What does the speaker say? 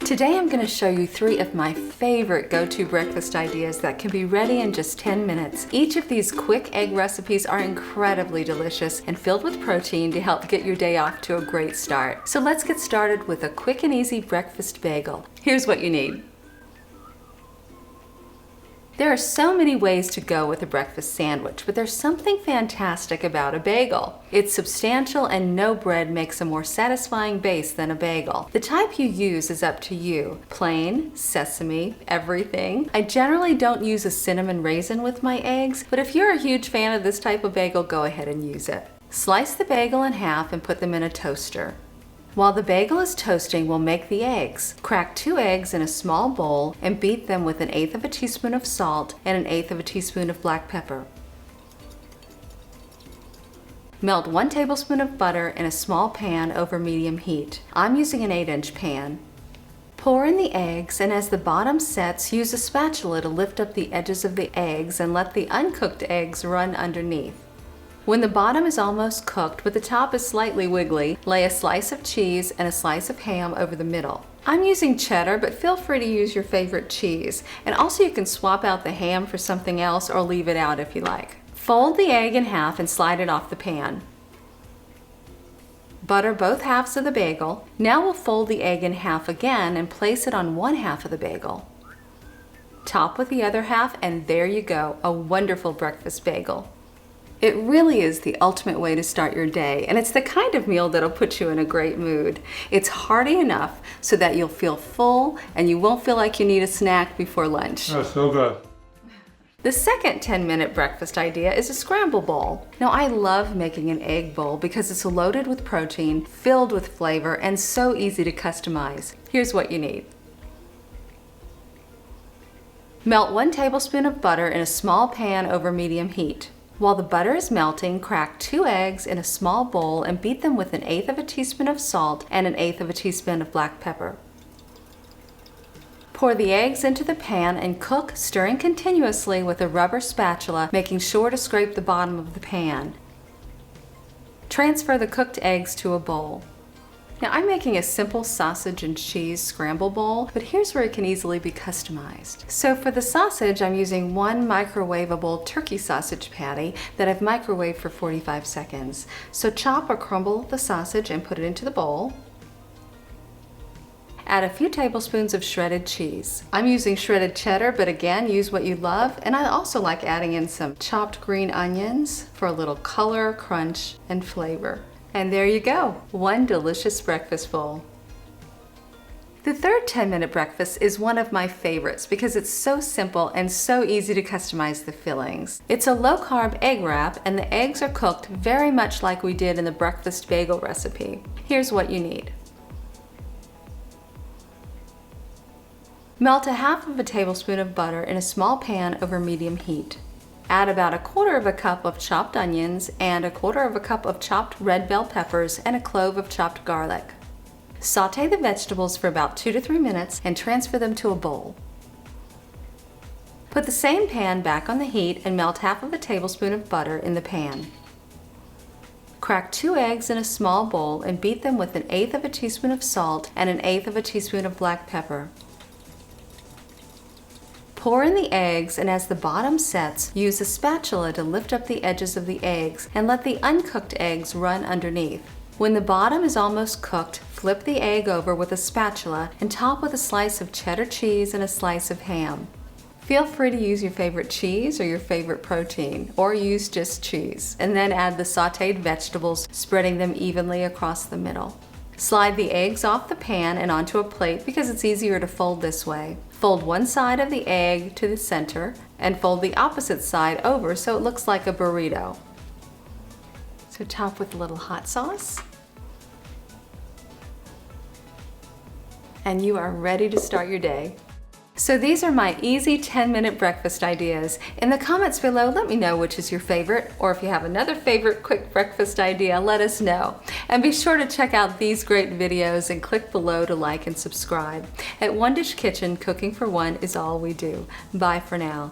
Today I'm going to show you 3 of my favorite go-to breakfast ideas that can be ready in just 10 minutes. Each of these quick egg recipes are incredibly delicious and filled with protein to help get your day off to a great start. So let's get started with a quick and easy breakfast bagel. Here's what you need. There are so many ways to go with a breakfast sandwich, but there's something fantastic about a bagel. It's substantial and no bread makes a more satisfying base than a bagel. The type you use is up to you. Plain, sesame, everything. I generally don't use a cinnamon raisin with my eggs, but if you're a huge fan of this type of bagel, go ahead and use it. Slice the bagel in half and put them in a toaster. While the bagel is toasting, we'll make the eggs. Crack 2 eggs in a small bowl and beat them with 1/8 teaspoon of salt and 1/8 teaspoon of black pepper. Melt 1 tablespoon of butter in a small pan over medium heat. I'm using an 8-inch pan. Pour in the eggs, and as the bottom sets, use a spatula to lift up the edges of the eggs and let the uncooked eggs run underneath. When the bottom is almost cooked, but the top is slightly wiggly, lay a slice of cheese and a slice of ham over the middle. I'm using cheddar, but feel free to use your favorite cheese. And also you can swap out the ham for something else or leave it out if you like. Fold the egg in half and slide it off the pan. Butter both halves of the bagel. Now we'll fold the egg in half again and place it on one half of the bagel. Top with the other half, and there you go, a wonderful breakfast bagel. It really is the ultimate way to start your day, and it's the kind of meal that'll put you in a great mood. It's hearty enough so that you'll feel full and you won't feel like you need a snack before lunch. Oh, so good. The second 10-minute breakfast idea is a scramble bowl. Now, I love making an egg bowl because it's loaded with protein, filled with flavor, and so easy to customize. Here's what you need. Melt 1 tablespoon of butter in a small pan over medium heat. While the butter is melting, crack 2 eggs in a small bowl and beat them with 1/8 teaspoon of salt and 1/8 teaspoon of black pepper. Pour the eggs into the pan and cook, stirring continuously with a rubber spatula, making sure to scrape the bottom of the pan. Transfer the cooked eggs to a bowl. Now, I'm making a simple sausage and cheese scramble bowl, but here's where it can easily be customized. So for the sausage, I'm using 1 microwavable turkey sausage patty that I've microwaved for 45 seconds. So chop or crumble the sausage and put it into the bowl. Add a few tablespoons of shredded cheese. I'm using shredded cheddar, but again, use what you love. And I also like adding in some chopped green onions for a little color, crunch, and flavor. And there you go, one delicious breakfast bowl. The third 10-minute breakfast is one of my favorites because it's so simple and so easy to customize the fillings. It's a low-carb egg wrap, and the eggs are cooked very much like we did in the breakfast bagel recipe. Here's what you need. Melt 1/2 tablespoon of butter in a small pan over medium heat. Add about 1/4 cup of chopped onions and 1/4 cup of chopped red bell peppers and a clove of chopped garlic. Sauté the vegetables for about 2 to 3 minutes and transfer them to a bowl. Put the same pan back on the heat and melt 1/2 tablespoon of butter in the pan. Crack 2 eggs in a small bowl and beat them with 1/8 teaspoon of salt and 1/8 teaspoon of black pepper. Pour in the eggs, and as the bottom sets, use a spatula to lift up the edges of the eggs and let the uncooked eggs run underneath. When the bottom is almost cooked, flip the egg over with a spatula and top with a slice of cheddar cheese and a slice of ham. Feel free to use your favorite cheese or your favorite protein, or use just cheese, and then add the sautéed vegetables, spreading them evenly across the middle. Slide the eggs off the pan and onto a plate because it's easier to fold this way. Fold one side of the egg to the center and fold the opposite side over so it looks like a burrito. So top with a little hot sauce. And you are ready to start your day. So these are my easy 10-minute breakfast ideas. In the comments below, let me know which is your favorite, or if you have another favorite quick breakfast idea, let us know. And be sure to check out these great videos and click below to like and subscribe. At One Dish Kitchen, cooking for one is all we do. Bye for now.